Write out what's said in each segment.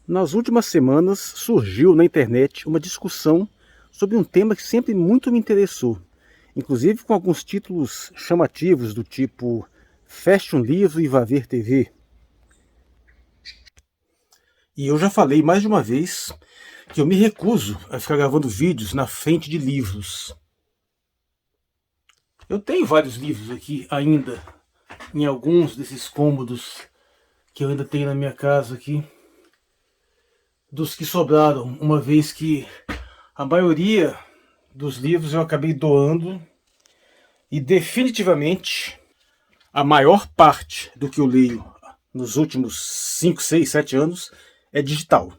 Nas últimas semanas surgiu na internet uma discussão sobre um tema que sempre muito me interessou, inclusive com alguns títulos chamativos do tipo Feche um livro e vá ver TV. E eu já falei mais de uma vez que eu me recuso a ficar gravando vídeos na frente de livros. Eu tenho vários livros aqui ainda, em alguns desses cômodos que eu ainda tenho na minha casa aqui, dos que sobraram, uma vez que a maioria dos livros eu acabei doando e definitivamente a maior parte do que eu leio nos últimos 5, 6, 7 anos é digital.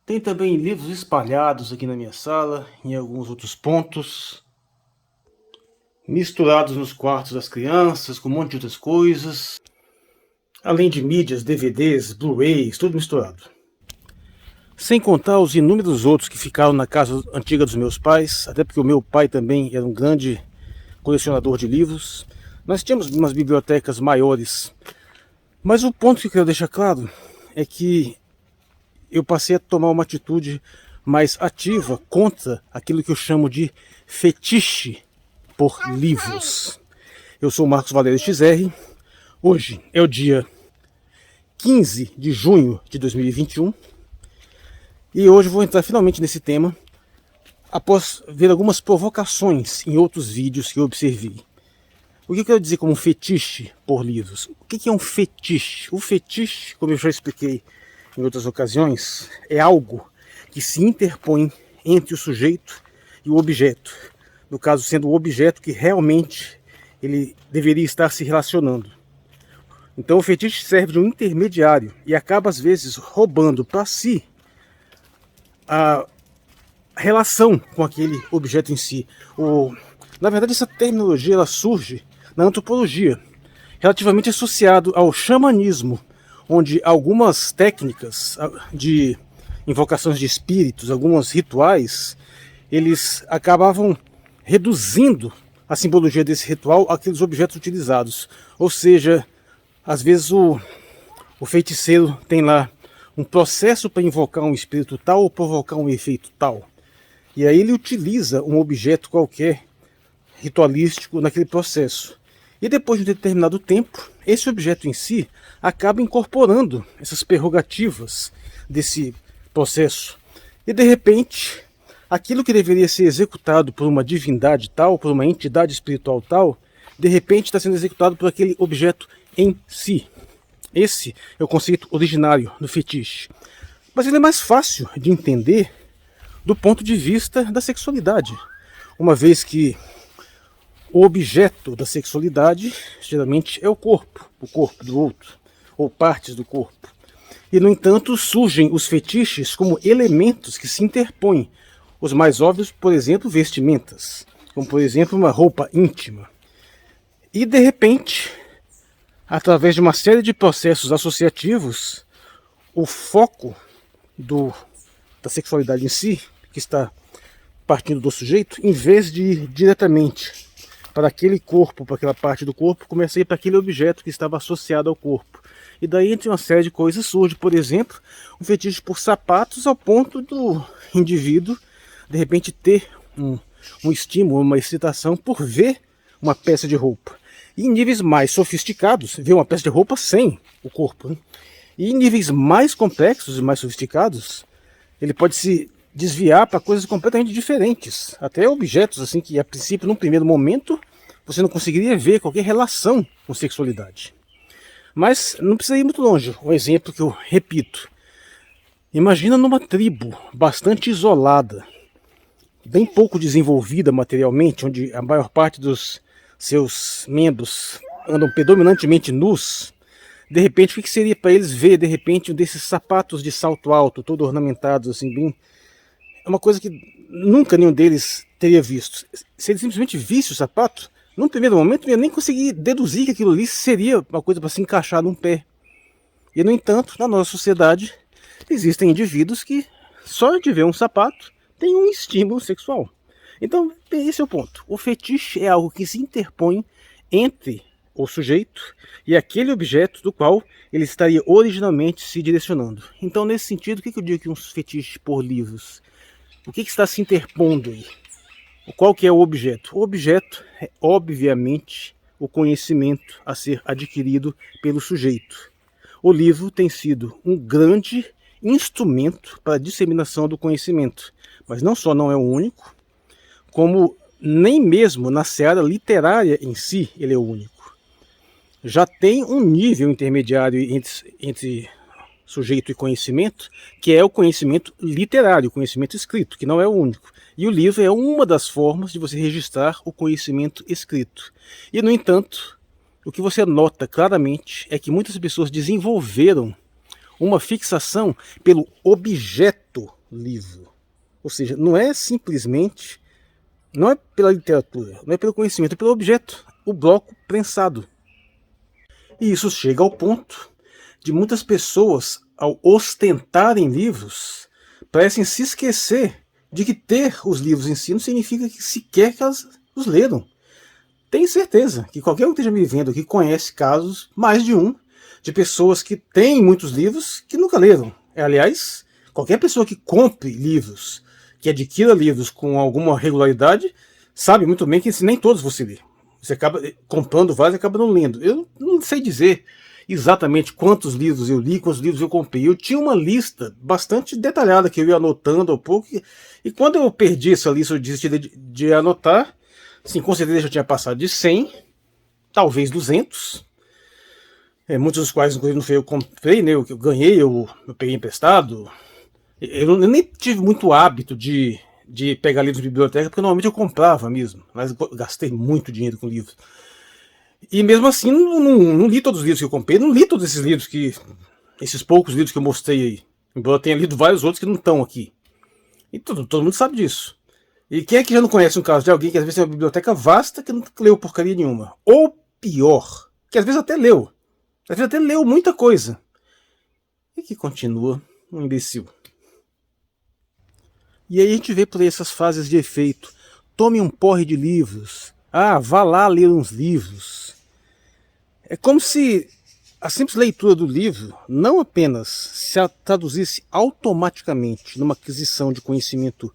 Tem também livros espalhados aqui na minha sala, em alguns outros pontos, misturados nos quartos das crianças, com um monte de outras coisas, além de mídias, DVDs, Blu-rays, tudo misturado. Sem contar os inúmeros outros que ficaram na casa antiga dos meus pais, até porque o meu pai também era um grande colecionador de livros. Nós tínhamos umas bibliotecas maiores, mas o ponto que eu quero deixar claro é que eu passei a tomar uma atitude mais ativa contra aquilo que eu chamo de fetiche por livros. Eu sou o Marcos Valério XR, hoje é o dia 15 de junho de 2021 e hoje vou entrar finalmente nesse tema após ver algumas provocações em outros vídeos que eu observei. O que eu quero dizer como fetiche por livros? O que é um fetiche? O fetiche, como eu já expliquei em outras ocasiões, é algo que se interpõe entre o sujeito e o objeto. No caso, sendo o objeto que realmente ele deveria estar se relacionando. Então o fetiche serve de um intermediário e acaba às vezes roubando para si a relação com aquele objeto em si. Na verdade, essa terminologia ela surge na antropologia, relativamente associado ao xamanismo, onde algumas técnicas de invocações de espíritos, alguns rituais, eles acabavam reduzindo a simbologia desse ritual àqueles objetos utilizados. Ou seja, às vezes o feiticeiro tem lá um processo para invocar um espírito tal ou provocar um efeito tal. E aí ele utiliza um objeto qualquer ritualístico naquele processo. E depois de um determinado tempo, esse objeto em si acaba incorporando essas prerrogativas desse processo. E de repente, aquilo que deveria ser executado por uma divindade tal, por uma entidade espiritual tal, de repente está sendo executado por aquele objeto em si. Esse é o conceito originário do fetiche. Mas ele é mais fácil de entender do ponto de vista da sexualidade, uma vez que o objeto da sexualidade geralmente é o corpo do outro, ou partes do corpo. E no entanto surgem os fetiches como elementos que se interpõem. Os mais óbvios, por exemplo, vestimentas, como por exemplo uma roupa íntima. E de repente, através de uma série de processos associativos, o foco da sexualidade em si, que está partindo do sujeito, em vez de ir diretamente para aquele corpo, para aquela parte do corpo, começa a ir para aquele objeto que estava associado ao corpo. E daí, entre uma série de coisas, surge, por exemplo, um fetiche por sapatos ao ponto do indivíduo, de repente, ter um estímulo, uma excitação por ver uma peça de roupa. E em níveis mais sofisticados, ver uma peça de roupa sem o corpo. Né? E em níveis mais complexos e mais sofisticados, ele pode se desviar para coisas completamente diferentes. Até objetos assim que, a princípio, num primeiro momento, você não conseguiria ver qualquer relação com sexualidade. Mas não precisa ir muito longe. Um exemplo que eu repito. Imagina numa tribo bastante isolada, bem pouco desenvolvida materialmente, onde a maior parte dos seus membros andam predominantemente nus. De repente, o que seria para eles ver, de repente, um desses sapatos de salto alto, todo ornamentados, assim, bem... É uma coisa que nunca nenhum deles teria visto. Se ele simplesmente visse o sapato, num primeiro momento, não ia nem conseguir deduzir que aquilo ali seria uma coisa para se encaixar num pé. E, no entanto, na nossa sociedade, existem indivíduos que, só de ver um sapato, têm um estímulo sexual. Então, esse é o ponto. O fetiche é algo que se interpõe entre o sujeito e aquele objeto do qual ele estaria originalmente se direcionando. Então, nesse sentido, o que eu digo que uns fetiches por livros? O que está se interpondo aí? Qual que é o objeto? O objeto é, obviamente, o conhecimento a ser adquirido pelo sujeito. O livro tem sido um grande instrumento para a disseminação do conhecimento, mas não só não é o único, como nem mesmo na seara literária em si ele é o único. Já tem um nível intermediário entre sujeito e conhecimento, que é o conhecimento literário, o conhecimento escrito, que não é o único. E o livro é uma das formas de você registrar o conhecimento escrito. E, no entanto, o que você nota claramente é que muitas pessoas desenvolveram uma fixação pelo objeto livro. Ou seja, não é simplesmente, não é pela literatura, não é pelo conhecimento, é pelo objeto, o bloco prensado. E isso chega ao ponto de muitas pessoas, ao ostentarem livros, parecem se esquecer de que ter os livros em si não significa que sequer que elas os leram. Tenho certeza que qualquer um que esteja me vendo aqui conhece casos, mais de um, de pessoas que têm muitos livros que nunca leram. Aliás, qualquer pessoa que compre livros, que adquira livros com alguma regularidade, sabe muito bem que nem todos você lê. Você acaba comprando vários e acaba não lendo. Eu não sei dizer exatamente quantos livros eu li, quantos livros eu comprei. Eu tinha uma lista bastante detalhada que eu ia anotando ao pouco. E quando eu perdi essa lista, eu desisti de anotar. Sim, com certeza já tinha passado de 100, talvez 200. Muitos dos quais, inclusive, não foi eu que comprei, né? Eu ganhei, eu peguei emprestado. Eu nem tive muito hábito de pegar livros de biblioteca, porque normalmente eu comprava mesmo. Mas gastei muito dinheiro com livros. E mesmo assim, não li todos os livros que eu comprei, não li todos esses livros esses poucos livros que eu mostrei aí. Embora eu tenha lido vários outros que não estão aqui. E todo mundo sabe disso. E quem é que já não conhece um caso de alguém que às vezes tem uma biblioteca vasta que não leu porcaria nenhuma? Ou pior, que às vezes até leu. Às vezes até leu muita coisa. E que continua um imbecil. E aí a gente vê por aí essas fases de efeito. Tome um porre de livros. Ah, vá lá ler uns livros. É como se a simples leitura do livro não apenas se traduzisse automaticamente numa aquisição de conhecimento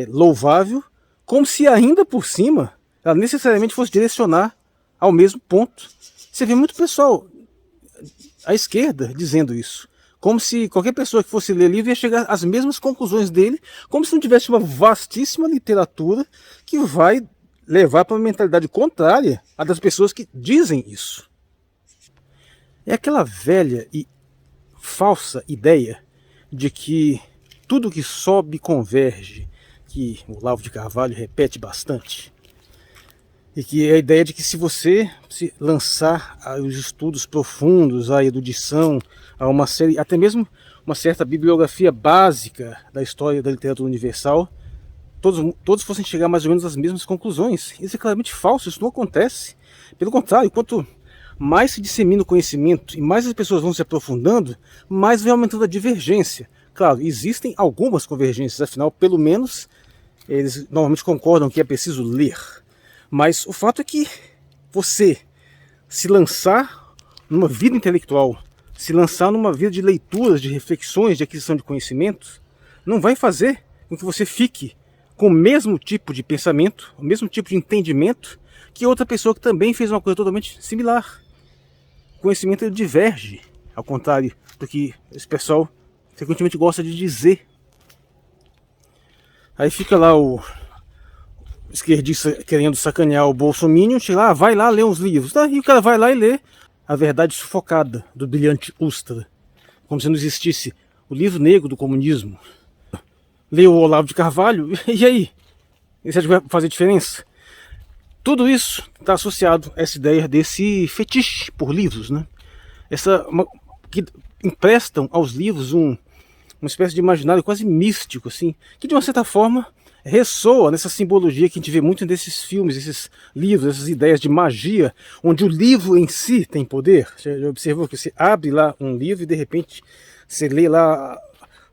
louvável, como se ainda por cima ela necessariamente fosse direcionar ao mesmo ponto. Você vê muito pessoal à esquerda dizendo isso. Como se qualquer pessoa que fosse ler livro ia chegar às mesmas conclusões dele, como se não tivesse uma vastíssima literatura que vai levar para uma mentalidade contrária à das pessoas que dizem isso. É aquela velha e falsa ideia de que tudo que sobe converge, que o Olavo de Carvalho repete bastante, e que é a ideia de que se você se lançar aos estudos profundos, à erudição, a uma série, até mesmo uma certa bibliografia básica da história da literatura universal, todos fossem chegar mais ou menos às mesmas conclusões. Isso é claramente falso, isso não acontece. Pelo contrário, quanto mais se dissemina o conhecimento e mais as pessoas vão se aprofundando, mais vai aumentando a divergência. Claro, existem algumas convergências, afinal, pelo menos, eles normalmente concordam que é preciso ler. Mas o fato é que você se lançar numa vida intelectual, se lançar numa vida de leituras, de reflexões, de aquisição de conhecimentos, não vai fazer com que você fique com o mesmo tipo de pensamento, o mesmo tipo de entendimento que outra pessoa que também fez uma coisa totalmente similar. O conhecimento ele diverge, ao contrário do que esse pessoal frequentemente gosta de dizer. Aí fica lá o esquerdista querendo sacanear o bolsominion, chega lá, vai lá ler uns livros. E o cara vai lá e lê A Verdade Sufocada, do brilhante Ustra. Como se não existisse o livro negro do comunismo. Lê o Olavo de Carvalho, e aí? Isso vai fazer diferença? Tudo isso está associado a essa ideia desse fetiche por livros, né? Que emprestam aos livros uma espécie de imaginário quase místico, assim, que de uma certa forma ressoa nessa simbologia que a gente vê muito nesses filmes, esses livros, essas ideias de magia, onde o livro em si tem poder. Já observou que você abre lá um livro e de repente você lê lá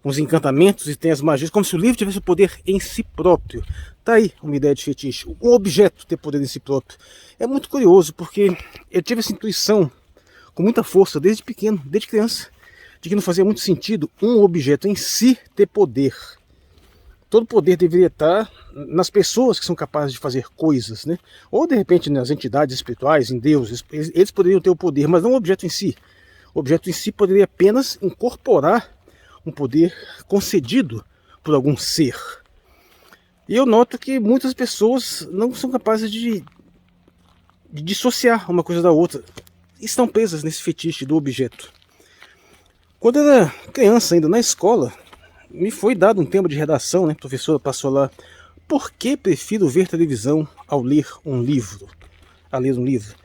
os encantamentos e tem as magias, como se o livro tivesse o poder em si próprio. Tá aí uma ideia de fetiche, um objeto ter poder em si próprio. É muito curioso, porque eu tive essa intuição com muita força desde pequeno, desde criança, de que não fazia muito sentido um objeto em si ter poder. Todo poder deveria estar nas pessoas que são capazes de fazer coisas, né? Ou de repente nas entidades espirituais, em Deus, eles poderiam ter o poder, mas não o objeto em si. O objeto em si poderia apenas incorporar um poder concedido por algum ser. E eu noto que muitas pessoas não são capazes de dissociar uma coisa da outra. Estão presas nesse fetiche do objeto. Quando eu era criança ainda na escola, me foi dado um tema de redação, né? A professora passou lá: por que prefiro ver televisão ao ler um livro? A ler um livro.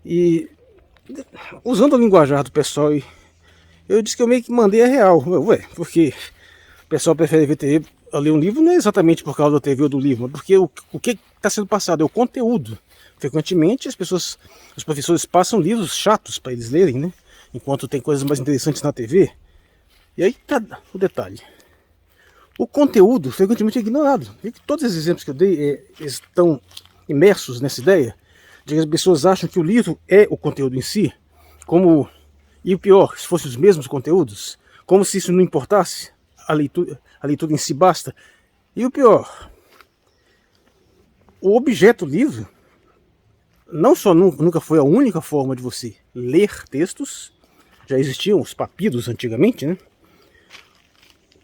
E usando o linguajar do pessoal, eu disse que eu meio que mandei a real. Ué, porque o pessoal prefere ver TV a ler um livro não é exatamente por causa da TV ou do livro, mas porque o que está sendo passado é o conteúdo. Frequentemente os professores passam livros chatos para eles lerem, né? Enquanto tem coisas mais interessantes na TV. E aí tá o detalhe. O conteúdo frequentemente é ignorado. E todos esses exemplos que eu dei estão imersos nessa ideia de que as pessoas acham que o livro é o conteúdo em si, e o pior, se fossem os mesmos conteúdos, como se isso não importasse, a leitura em si basta. E o pior, o objeto livro não só nunca foi a única forma de você ler textos, já existiam os papiros antigamente, né?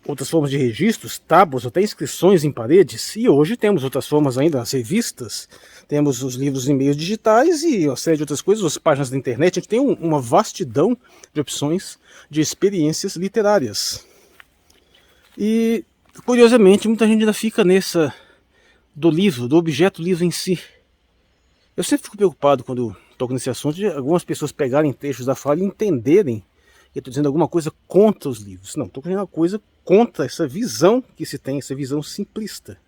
Outras formas de registros, tábuas, até inscrições em paredes, e hoje temos outras formas ainda, as revistas, temos os livros em meios digitais e uma série de outras coisas, as páginas da internet. A gente tem uma vastidão de opções de experiências literárias. E, curiosamente, muita gente ainda fica nessa do livro, do objeto livro em si. Eu sempre fico preocupado quando toco nesse assunto de algumas pessoas pegarem trechos da fala e entenderem que eu estou dizendo alguma coisa contra os livros. Não, estou dizendo uma coisa contra essa visão que se tem, essa visão simplista.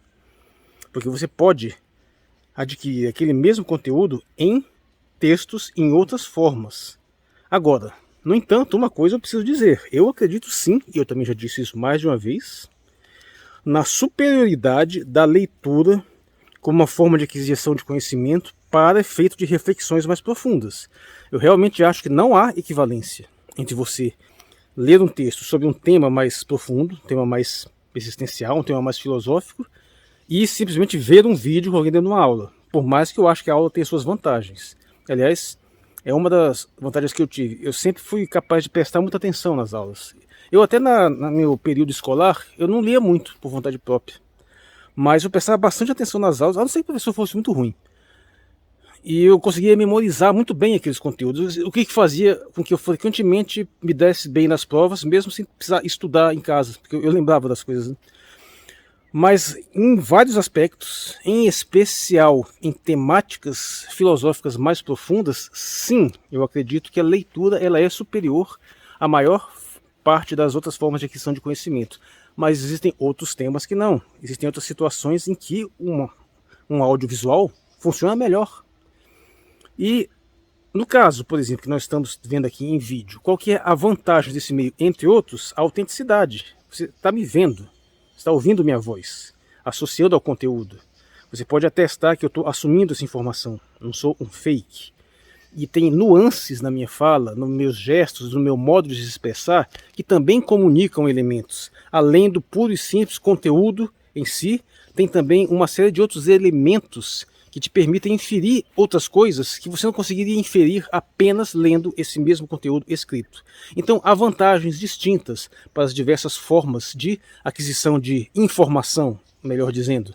Porque você pode adquirir aquele mesmo conteúdo em textos em outras formas. Agora, no entanto, uma coisa eu preciso dizer. Eu acredito sim, e eu também já disse isso mais de uma vez, na superioridade da leitura como uma forma de aquisição de conhecimento para efeito de reflexões mais profundas. Eu realmente acho que não há equivalência entre você ler um texto sobre um tema mais profundo, um tema mais existencial, um tema mais filosófico, e simplesmente ver um vídeo com alguém dando uma aula. Por mais que eu acho que a aula tenha suas vantagens. Aliás, é uma das vantagens que eu tive. Eu sempre fui capaz de prestar muita atenção nas aulas. Eu até no meu período escolar, eu não lia muito por vontade própria. Mas eu prestava bastante atenção nas aulas, a não ser que o professor fosse muito ruim. E eu conseguia memorizar muito bem aqueles conteúdos, o que fazia com que eu frequentemente me desse bem nas provas, mesmo sem precisar estudar em casa, porque eu lembrava das coisas, né? Mas em vários aspectos, em especial em temáticas filosóficas mais profundas, sim, eu acredito que a leitura ela é superior à maior parte das outras formas de aquisição de conhecimento. Mas existem outros temas que não. Existem outras situações em que um audiovisual funciona melhor. E no caso, por exemplo, que nós estamos vendo aqui em vídeo, qual que é a vantagem desse meio? Entre outros, a autenticidade. Você está me vendo, está ouvindo minha voz, associando ao conteúdo. Você pode atestar que eu estou assumindo essa informação, não sou um fake. E tem nuances na minha fala, nos meus gestos, no meu modo de se expressar, que também comunicam elementos. Além do puro e simples conteúdo em si, tem também uma série de outros elementos que te permitem inferir outras coisas que você não conseguiria inferir apenas lendo esse mesmo conteúdo escrito. Então há vantagens distintas para as diversas formas de aquisição de informação, melhor dizendo.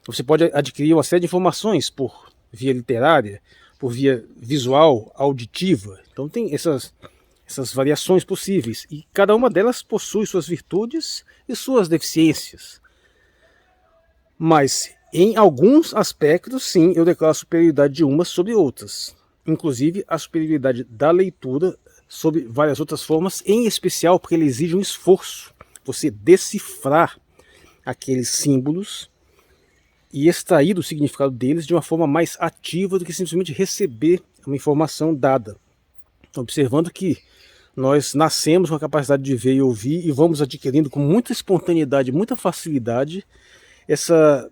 Você pode adquirir uma série de informações por via literária, por via visual, auditiva. Então tem essas variações possíveis. E cada uma delas possui suas virtudes e suas deficiências. Mas em alguns aspectos, sim, eu declaro a superioridade de umas sobre outras. Inclusive a superioridade da leitura sobre várias outras formas, em especial porque ele exige um esforço. Você decifrar aqueles símbolos e extrair o significado deles de uma forma mais ativa do que simplesmente receber uma informação dada. Observando que Nós nascemos com a capacidade de ver e ouvir e vamos adquirindo com muita espontaneidade, muita facilidade, essa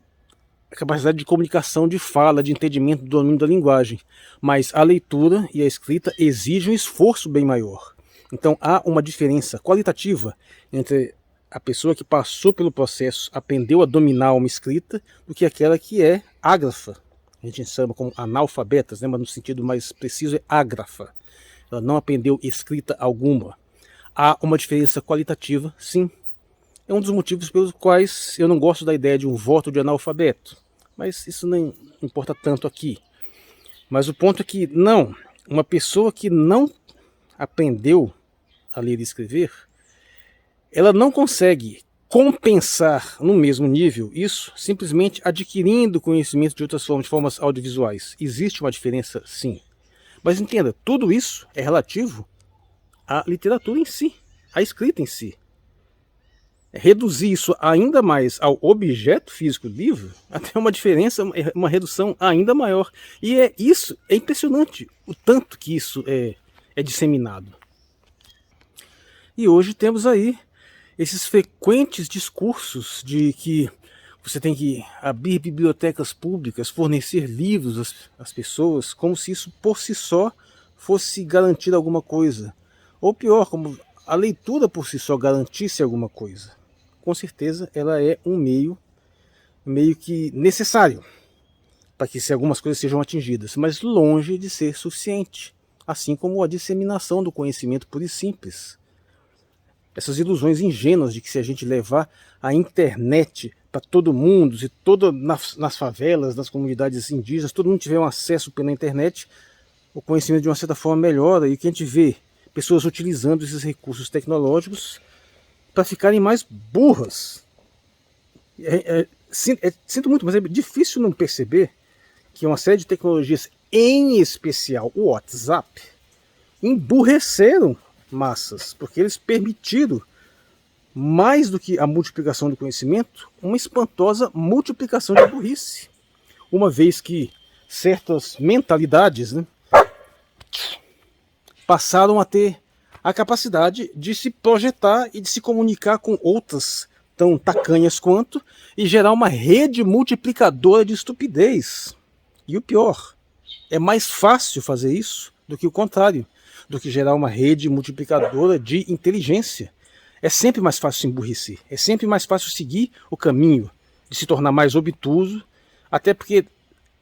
capacidade de comunicação, de fala, de entendimento do domínio da linguagem. Mas a leitura e a escrita exigem um esforço bem maior. Então há uma diferença qualitativa entre a pessoa que passou pelo processo, aprendeu a dominar uma escrita, do que aquela que é ágrafa. A gente chama como analfabetas, né? Mas no sentido mais preciso é ágrafa. Ela não aprendeu escrita alguma. Há uma diferença qualitativa, sim. É um dos motivos pelos quais eu não gosto da ideia de um voto de analfabeto. Mas isso nem importa tanto aqui. Mas o ponto é que, não, uma pessoa que não aprendeu a ler e escrever, ela não consegue compensar no mesmo nível isso simplesmente adquirindo conhecimento de outras formas, de formas audiovisuais. Existe uma diferença, sim. Mas entenda, tudo isso é relativo à literatura em si, à escrita em si. Reduzir isso ainda mais ao objeto físico do livro, até uma diferença, uma redução ainda maior. E é impressionante o tanto que isso é disseminado. E hoje temos aí esses frequentes discursos de que você tem que abrir bibliotecas públicas, fornecer livros às pessoas, como se isso por si só fosse garantir alguma coisa. Ou pior, como a leitura por si só garantisse alguma coisa. Com certeza ela é um meio que necessário para que algumas coisas sejam atingidas, mas longe de ser suficiente. Assim como a disseminação do conhecimento puro e simples. Essas ilusões ingênuas de que se a gente levar a internet para todo mundo, se nas favelas, nas comunidades indígenas, todo mundo tiver um acesso pela internet, o conhecimento de uma certa forma melhora, e que a gente vê pessoas utilizando esses recursos tecnológicos para ficarem mais burras. Sinto muito, mas é difícil não perceber que uma série de tecnologias, em especial o WhatsApp, emburreceram massas, porque eles permitiram, mais do que a multiplicação do conhecimento, uma espantosa multiplicação de burrice. Uma vez que certas mentalidades, né, passaram a ter a capacidade de se projetar e de se comunicar com outras tão tacanhas quanto e gerar uma rede multiplicadora de estupidez. E o pior, é mais fácil fazer isso do que o contrário, do que gerar uma rede multiplicadora de inteligência. É sempre mais fácil se emburrecer, é sempre mais fácil seguir o caminho de se tornar mais obtuso, até porque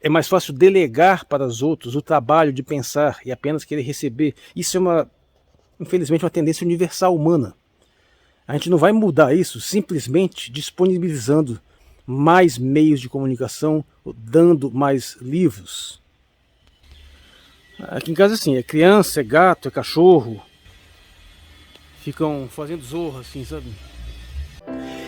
é mais fácil delegar para os outros o trabalho de pensar e apenas querer receber. Isso é infelizmente, uma tendência universal humana. A gente não vai mudar isso simplesmente disponibilizando mais meios de comunicação, dando mais livros. Aqui em casa assim, é criança, é gato, é cachorro, ficam fazendo zorra assim, sabe?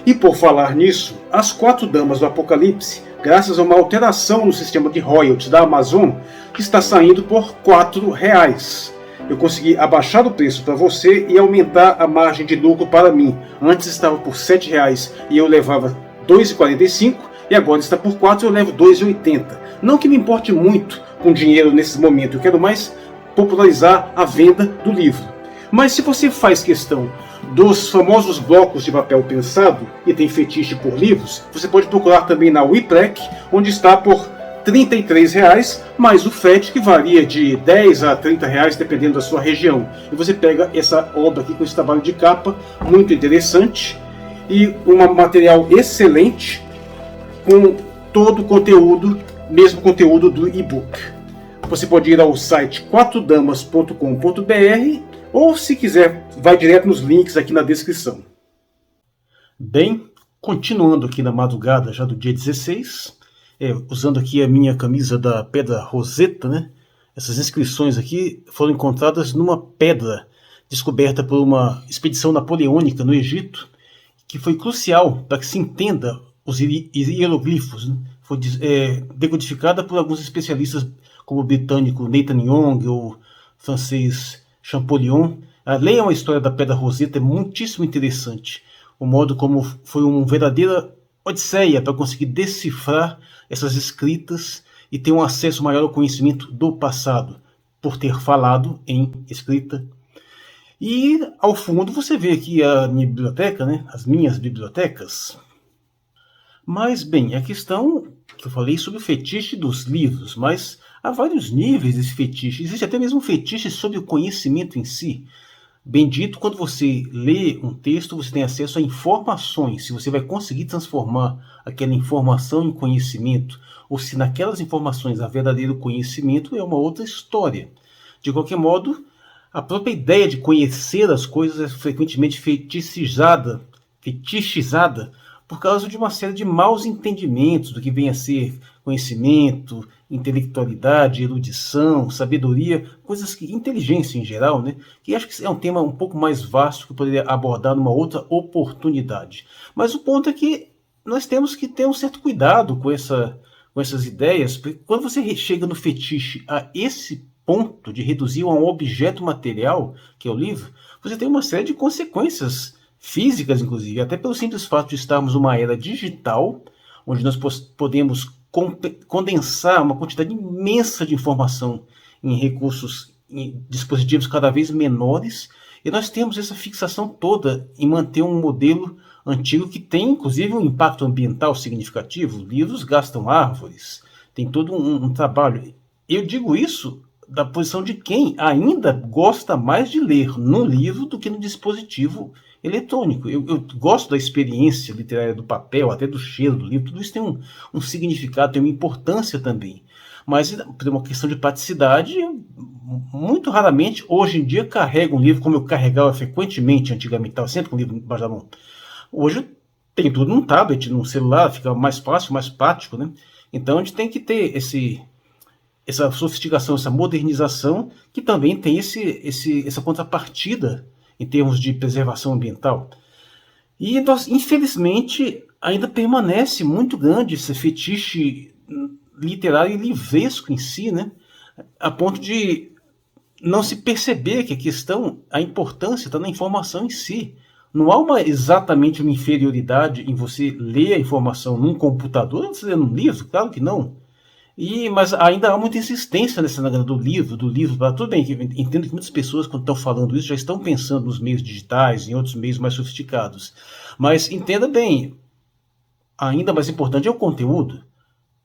E por falar nisso, as 4 Damas do Apocalipse, graças a uma alteração no sistema de royalties da Amazon, está saindo por R$4. Eu consegui abaixar o preço para você e aumentar a margem de lucro para mim. Antes estava por R$7 e eu levava R$2,45 e agora está por R$4 e eu levo R$2,80. Não que me importe muito com dinheiro nesse momento, eu quero mais popularizar a venda do livro. Mas se você faz questão dos famosos blocos de papel pensado e tem fetiche por livros, você pode procurar também na Wiplec, onde está por R$33, mais o frete que varia de R$10 a R$30, dependendo da sua região. E você pega essa obra aqui com esse trabalho de capa, muito interessante, e um material excelente, com todo o conteúdo, mesmo conteúdo do e-book. Você pode ir ao site 4damas.com.br ou, se quiser, vai direto nos links aqui na descrição. Bem, continuando aqui na madrugada já do dia 16, usando aqui a minha camisa da Pedra Roseta, né? Essas inscrições aqui foram encontradas numa pedra descoberta por uma expedição napoleônica no Egito, que foi crucial para que se entenda os hieroglifos, né? Foi decodificada por alguns especialistas, como o britânico Nathan Young ou o francês Champollion. Leiam a história da Pedra Roseta, é muitíssimo interessante. O modo como foi uma verdadeira odisseia para conseguir decifrar essas escritas e ter um acesso maior ao conhecimento do passado, por ter falado em escrita. E ao fundo você vê aqui a minha biblioteca, né? As minhas bibliotecas. Mas, bem, a questão que eu falei sobre o fetiche dos livros, mas há vários níveis desse fetiche. Existe até mesmo um fetiche sobre o conhecimento em si. Bendito, quando você lê um texto, você tem acesso a informações. Se você vai conseguir transformar aquela informação em conhecimento, ou se naquelas informações há verdadeiro conhecimento, é uma outra história. De qualquer modo, a própria ideia de conhecer as coisas é frequentemente fetichizada por causa de uma série de maus entendimentos do que vem a ser conhecimento, intelectualidade, erudição, sabedoria, coisas que, inteligência em geral, né? Que acho que é um tema um pouco mais vasto que eu poderia abordar numa outra oportunidade. Mas o ponto é que nós temos que ter um certo cuidado com essas ideias, porque quando você chega no fetiche a esse ponto de reduzir a um objeto material, que é o livro, você tem uma série de consequências físicas, inclusive, até pelo simples fato de estarmos numa era digital, onde nós podemos condensar uma quantidade imensa de informação em recursos, em dispositivos cada vez menores, e nós temos essa fixação toda em manter um modelo antigo que tem, inclusive, um impacto ambiental significativo. Livros gastam árvores, tem todo um trabalho. Eu digo isso da posição de quem ainda gosta mais de ler no livro do que no dispositivo eletrônico. Eu gosto da experiência literária do papel, até do cheiro do livro, tudo isso tem um significado, tem uma importância também. Mas por uma questão de praticidade, muito raramente, hoje em dia, carrego um livro como eu carregava frequentemente antigamente, estava sempre com o livro embaixo da mão. Hoje tem tudo num tablet, num celular, fica mais fácil, mais prático, né? Então a gente tem que ter essa sofisticação, essa modernização, que também tem essa contrapartida em termos de preservação ambiental. E nós, infelizmente, ainda permanece muito grande esse fetiche literário e livresco em si, né? A ponto de não se perceber que a importância está na informação em si. Não há exatamente uma inferioridade em você ler a informação num computador ou você ler num livro, claro que não. Mas ainda há muita insistência nessa negócio do livro. Tudo bem, entendo que muitas pessoas, quando estão falando isso, já estão pensando nos meios digitais, em outros meios mais sofisticados. Mas entenda bem, ainda mais importante é o conteúdo.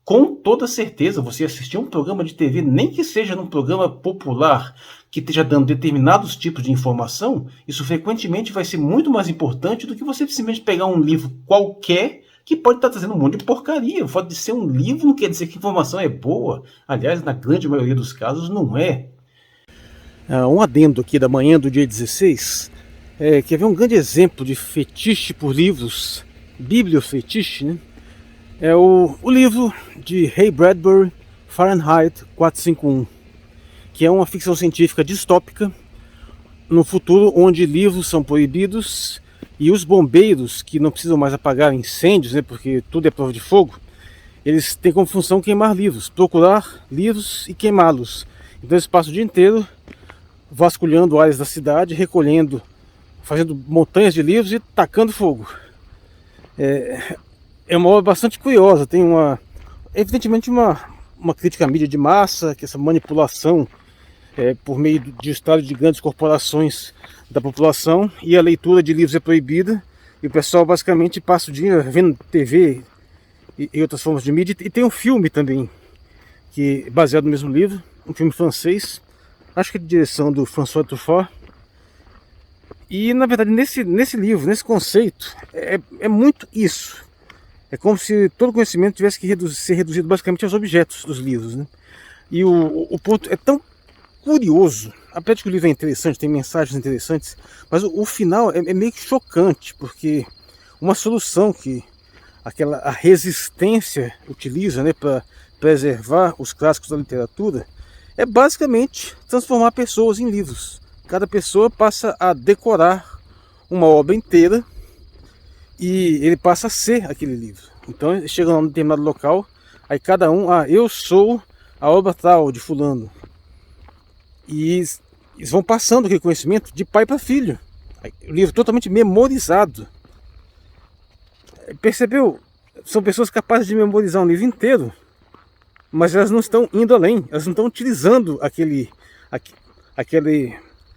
Com toda certeza, você assistir um programa de TV, nem que seja num programa popular, que esteja dando determinados tipos de informação, isso frequentemente vai ser muito mais importante do que você simplesmente pegar um livro qualquer que pode estar trazendo um monte de porcaria. O fato de ser um livro não quer dizer que a informação é boa. Aliás, na grande maioria dos casos, não é. Um adendo aqui da manhã do dia 16, quer ver um grande exemplo de fetiche por livros, bibliofetiche, né? É o livro de Ray Bradbury, Fahrenheit 451, que é uma ficção científica distópica, no futuro onde livros são proibidos e os bombeiros, que não precisam mais apagar incêndios, né, porque tudo é prova de fogo, eles têm como função queimar livros, procurar livros e queimá-los. Então eles passam o dia inteiro vasculhando áreas da cidade, recolhendo, fazendo montanhas de livros e tacando fogo. É uma obra bastante curiosa, tem evidentemente uma crítica à mídia de massa, que essa manipulação por meio de estado de grandes corporações da população, e a leitura de livros é proibida, e o pessoal basicamente passa o dia vendo TV e outras formas de mídia. E tem um filme também, que é baseado no mesmo livro, um filme francês, acho que é de direção do François Truffaut. E na verdade nesse livro, nesse conceito, é muito isso. É como se todo conhecimento tivesse que ser reduzido basicamente aos objetos dos livros, né? E o ponto é tão curioso, apesar de que o livro é interessante, tem mensagens interessantes, mas o final é meio que chocante, porque uma solução que a resistência utiliza, né, para preservar os clássicos da literatura é basicamente transformar pessoas em livros. Cada pessoa passa a decorar uma obra inteira e ele passa a ser aquele livro. Então ele chega num determinado local, aí cada um, eu sou a obra tal de fulano. E eles vão passando aquele conhecimento de pai para filho. O livro totalmente memorizado. Percebeu? São pessoas capazes de memorizar um livro inteiro, mas elas não estão indo além, elas não estão utilizando aquele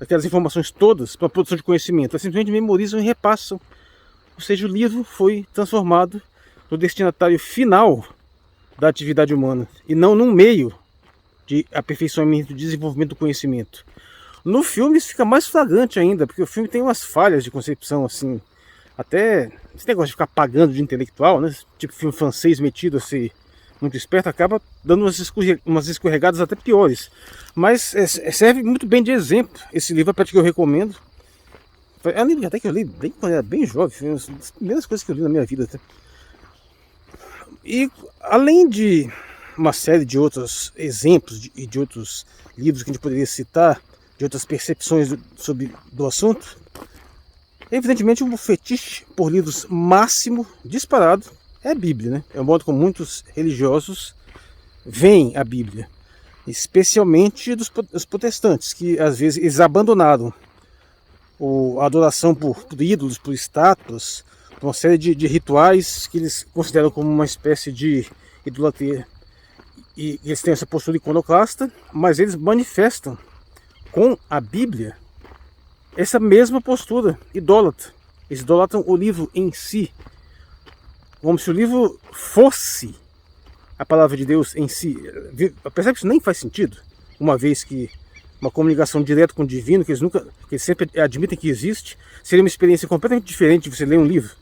aquelas informações todas para a produção de conhecimento. Elas simplesmente memorizam e repassam. Ou seja, o livro foi transformado no destinatário final da atividade humana e não num meio de aperfeiçoamento, de desenvolvimento do conhecimento. No filme isso fica mais flagrante ainda, porque o filme tem umas falhas de concepção, assim, até esse negócio de ficar pagando de intelectual, né? Tipo filme francês metido a ser muito esperto, acaba dando umas escorregadas até piores. Mas serve muito bem de exemplo esse livro, para que eu recomendo. É um livro até que eu li bem, quando eu era bem jovem, foi uma das primeiras coisas que eu li na minha vida até. E além de uma série de outros exemplos e de outros livros que a gente poderia citar, de outras percepções do assunto, evidentemente um fetiche por livros máximo disparado é a Bíblia, né? É o modo como muitos religiosos veem a Bíblia, especialmente dos protestantes, que às vezes eles abandonaram a adoração por ídolos, por estátuas, por uma série de rituais que eles consideram como uma espécie de idolatria. E eles têm essa postura iconoclasta, mas eles manifestam com a Bíblia essa mesma postura idólatra. Eles idolatram o livro em si, como se o livro fosse a palavra de Deus em si. Percebe que isso nem faz sentido, uma vez que uma comunicação direta com o divino, que eles sempre admitem que existe, seria uma experiência completamente diferente de você ler um livro.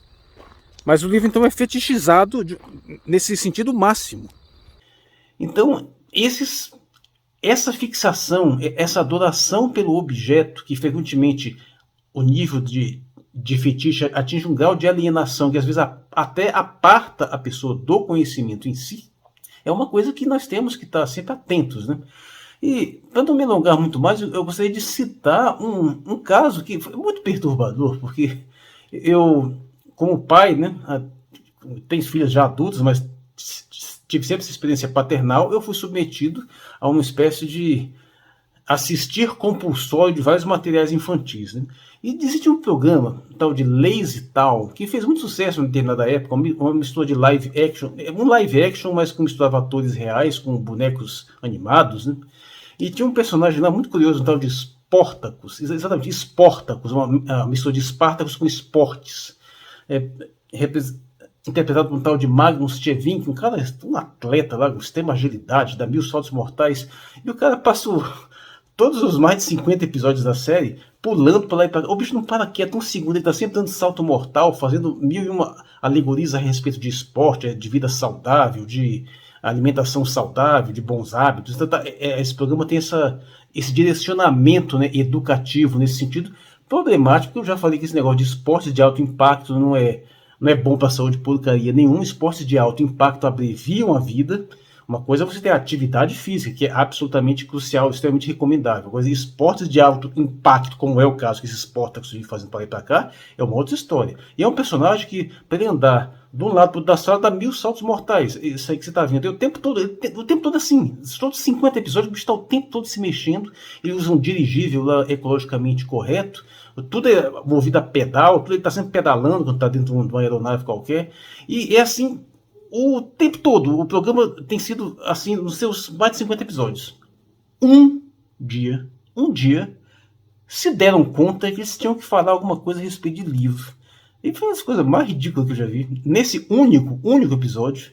Mas o livro então é fetichizado nesse sentido máximo. Então, essa fixação, essa adoração pelo objeto, que frequentemente o nível de fetiche atinge um grau de alienação que às vezes até aparta a pessoa do conhecimento em si, é uma coisa que nós temos que estar sempre atentos, né? E, para não me alongar muito mais, eu gostaria de citar um caso que foi muito perturbador, porque eu, como pai, né, tenho filhos já adultos, mas tive sempre essa experiência paternal, eu fui submetido a uma espécie de assistir compulsório de vários materiais infantis, né? E existe um programa, tal de Lazy Town, que fez muito sucesso em determinada época, uma mistura de live action, mas com misturava atores reais, com bonecos animados, né? E tinha um personagem lá muito curioso, um tal de Sportacus, exatamente, Sportacus, uma mistura de Spartacus com esportes. Interpretado por um tal de Magnus Shevchin, um atleta lá, com extrema agilidade, dá 1000 saltos mortais, e o cara passou todos os mais de 50 episódios da série pulando para lá e para cá. O bicho não para quieto um segundo, ele está sempre dando salto mortal, fazendo 1001 alegorias a respeito de esporte, de vida saudável, de alimentação saudável, de bons hábitos. Então, esse programa tem esse direcionamento, né, educativo nesse sentido, problemático, porque eu já falei que esse negócio de esportes de alto impacto não é bom para a saúde porcaria nenhum. Esportes de alto impacto abreviam a vida. Uma coisa é você ter atividade física, que é absolutamente crucial, extremamente recomendável. Agora, esportes de alto impacto, como é o caso que esses Sportacus vivem fazendo para lá e para cá, é uma outra história. E é um personagem que, para ele andar de um lado da sala, dá 1000 saltos mortais. Isso aí que você está vendo. O tempo todo assim, todos 50 episódios, o bicho está o tempo todo se mexendo. Ele usa um dirigível lá ecologicamente correto. Tudo é movido a pedal, tudo ele está sempre pedalando quando está dentro de uma aeronave qualquer. E é assim o tempo todo. O programa tem sido assim nos seus mais de 50 episódios. Um dia, se deram conta que eles tinham que falar alguma coisa a respeito de livro. E foi uma das coisas mais ridículas que eu já vi. Nesse único episódio,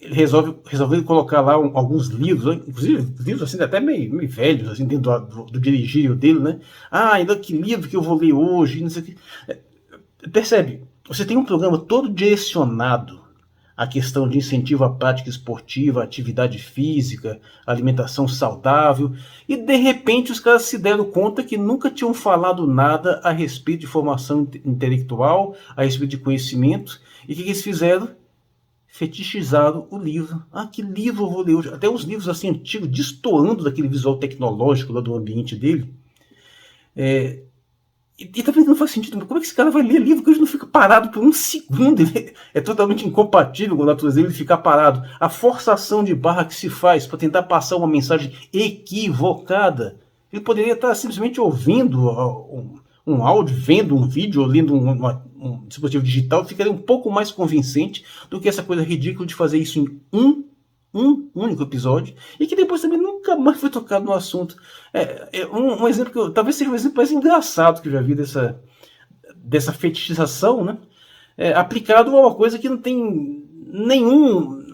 ele resolveu colocar lá alguns livros, inclusive livros assim, até meio velhos, assim, dentro do dirigível dele, né? Ainda que livro que eu vou ler hoje, não sei o que. Percebe? Você tem um programa todo direcionado à questão de incentivo à prática esportiva, atividade física, alimentação saudável, e de repente os caras se deram conta que nunca tinham falado nada a respeito de formação intelectual, a respeito de conhecimento, e o que eles fizeram? Fetichizaram o livro. Que livro eu vou ler hoje? Até os livros assim antigos, destoando daquele visual tecnológico lá do ambiente dele. E também não faz sentido. Como é que esse cara vai ler livro que hoje não fica parado por um segundo? É totalmente incompatível com a natureza dele ficar parado. A forçação de barra que se faz para tentar passar uma mensagem equivocada. Ele poderia estar simplesmente ouvindo um áudio, vendo um vídeo, ou lendo um dispositivo digital, ficaria um pouco mais convincente do que essa coisa ridícula de fazer isso em um um único episódio, e que depois também nunca mais foi tocado no assunto. Um exemplo que talvez seja o exemplo mais engraçado que eu já vi dessa fetichização, né? Aplicado a uma coisa que não tem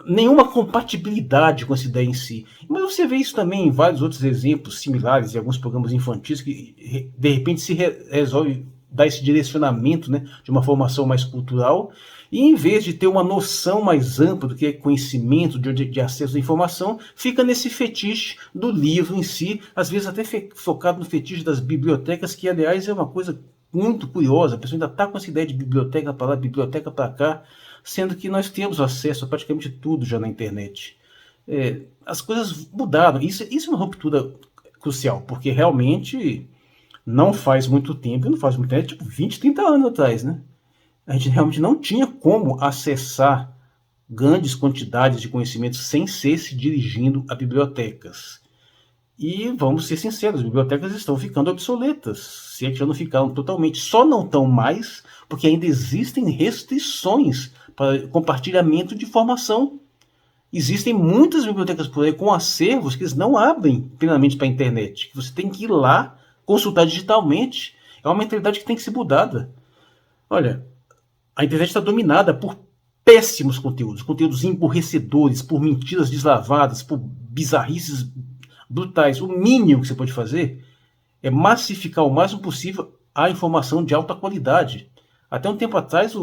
nenhuma compatibilidade com essa ideia em si. Mas você vê isso também em vários outros exemplos similares, em alguns programas infantis, que de repente se resolve dar esse direcionamento, né, de uma formação mais cultural, e em vez de ter uma noção mais ampla do que é conhecimento, de acesso à informação, fica nesse fetiche do livro em si, às vezes até focado no fetiche das bibliotecas, que aliás é uma coisa muito curiosa. A pessoa ainda está com essa ideia de biblioteca para lá, biblioteca para cá, sendo que nós temos acesso a praticamente tudo já na internet. As coisas mudaram. Isso é uma ruptura crucial, porque realmente não faz muito tempo, tipo 20, 30 anos atrás, né? A gente realmente não tinha como acessar grandes quantidades de conhecimento sem ser se dirigindo a bibliotecas. E vamos ser sinceros, as bibliotecas estão ficando obsoletas, se é que já não ficaram totalmente. Só não estão mais porque ainda existem restrições para compartilhamento de informação. Existem muitas bibliotecas por aí com acervos que eles não abrem plenamente para a internet, que você tem que ir lá consultar digitalmente. É uma mentalidade que tem que ser mudada. Olha, a internet está dominada por péssimos conteúdos emburrecedores, por mentiras deslavadas, por bizarrices brutais. O mínimo que você pode fazer é massificar o máximo possível a informação de alta qualidade. Até um tempo atrás,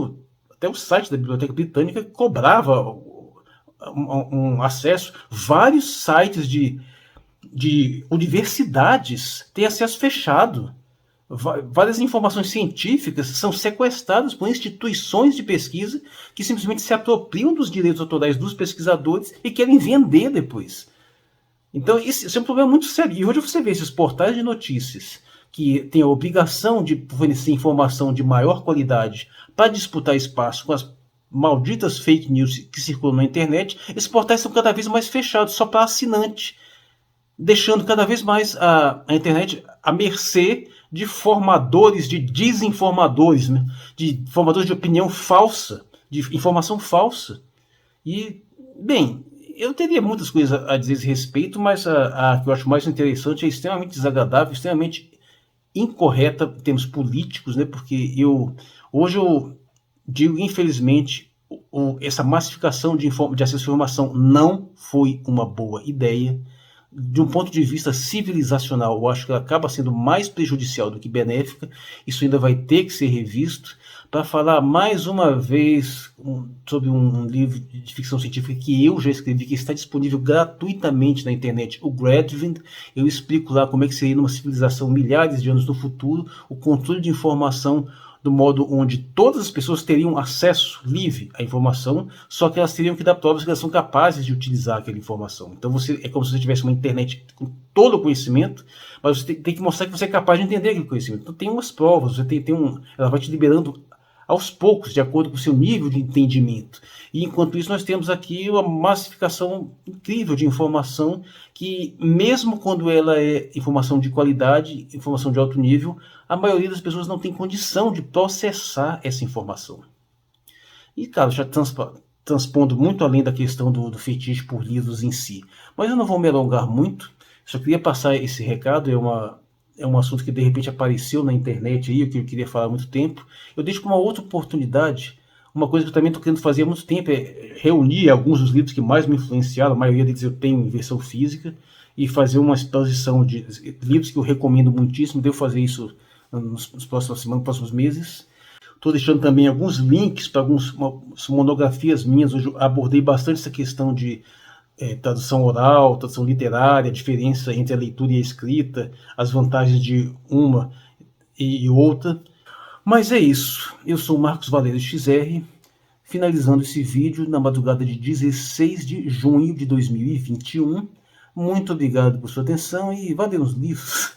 até o site da Biblioteca Britânica cobrava um acesso. Vários sites de universidades têm acesso fechado. Várias informações científicas são sequestradas por instituições de pesquisa que simplesmente se apropriam dos direitos autorais dos pesquisadores e querem vender depois. Então, isso é um problema muito sério. E hoje você vê esses portais de notícias que têm a obrigação de fornecer informação de maior qualidade para disputar espaço com as malditas fake news que circulam na internet. Esses portais são cada vez mais fechados, só para assinante, deixando cada vez mais a internet à mercê de formadores, de desinformadores, né? De formadores de opinião falsa, de informação falsa. E, bem, eu teria muitas coisas a dizer a esse respeito, mas a que eu acho mais interessante é extremamente desagradável, extremamente incorreta em termos políticos, né? Porque hoje eu digo, infelizmente, essa massificação de acesso à informação não foi uma boa ideia. De um ponto de vista civilizacional, eu acho que ela acaba sendo mais prejudicial do que benéfica. Isso ainda vai ter que ser revisto. Para falar mais uma vez sobre um livro de ficção científica que eu já escrevi, que está disponível gratuitamente na internet, o Gradvind. Eu explico lá como é que seria numa civilização milhares de anos no futuro, o controle de informação do modo onde todas as pessoas teriam acesso livre à informação, só que elas teriam que dar provas que elas são capazes de utilizar aquela informação. Então é como se você tivesse uma internet com todo o conhecimento, mas você tem que mostrar que você é capaz de entender aquele conhecimento. Então tem umas provas, ela vai te liberando aos poucos, de acordo com o seu nível de entendimento. E enquanto isso, nós temos aqui uma massificação incrível de informação que, mesmo quando ela é informação de qualidade, informação de alto nível, a maioria das pessoas não tem condição de processar essa informação. E, claro, já transpondo muito além da questão do fetiche por livros em si. Mas eu não vou me alongar muito, só queria passar esse recado. É um assunto que de repente apareceu na internet aí, que eu queria falar há muito tempo. Eu deixo com uma outra oportunidade. Uma coisa que eu também estou querendo fazer há muito tempo é reunir alguns dos livros que mais me influenciaram. A maioria deles eu tenho em versão física, e fazer uma exposição de livros que eu recomendo muitíssimo. Devo fazer isso nos próximas semanas, nos próximos meses. Estou deixando também alguns links para algumas monografias minhas. Hoje eu abordei bastante essa questão de tradução oral, tradução literária, a diferença entre a leitura e a escrita, as vantagens de uma e outra. Mas é isso. Eu sou o Marcos Valério XR, finalizando esse vídeo na madrugada de 16 de junho de 2021. Muito obrigado por sua atenção e valeu os livros!